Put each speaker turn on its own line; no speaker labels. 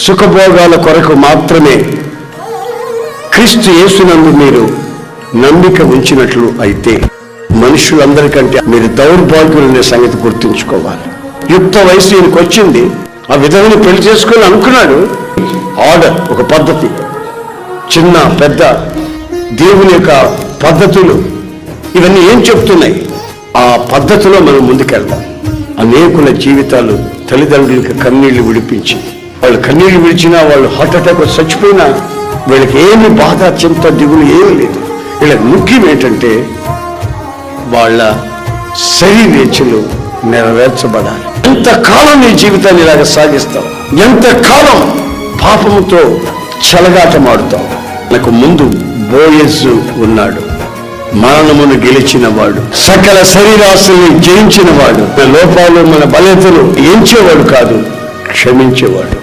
సుఖభోగాల కొరకు మాత్రమే క్రీస్తు యేసునందు మీరు నమ్మిక ఉంచినట్లు అయితే మనుషులందరికంటే మీరు దౌర్భాగ్యులనే సంగతి గుర్తుంచుకోవాలి. యుక్త వయసు ఈయనకు వచ్చింది, ఆ విధవని పెళ్లి చేసుకొని అనుకున్నాడు. ఆర్డర్, ఒక పద్ధతి, చిన్న పెద్ద దేవుని యొక్క పద్ధతులు ఇవన్నీ ఏం చెప్తున్నాయి? ఆ పద్ధతిలో మనం ముందుకెళ్తాం. అనేకుల జీవితాలు తల్లిదండ్రులకి కన్నీళ్లు విడిపించి, వాళ్ళు కన్నీళ్లు విడిచినా, వాళ్ళు హార్ట్ అటాక్ చచ్చిపోయినా వీళ్ళకి ఏమి బాధ, చింత, దిగులు ఏమీ లేదు. వీళ్ళకి ముఖ్యం ఏంటంటే వాళ్ళ శరీరేచ్ఛలు నెరవేర్చబడాలి. ఎంతకాలం నీ జీవితాన్ని ఇలాగ సాగిస్తావు? ఎంతకాలం పాపముతో చెలగాటమాడుతావు? నాకు ముందు బోయజు ఉన్నాడు, మరణమును గెలిచిన వాడు, సకల శరీరాశుల్ని జయించిన వాడు. మన లోపాలు, మన బలతలు ఎంచేవాడు కాదు, క్షమించేవాడు.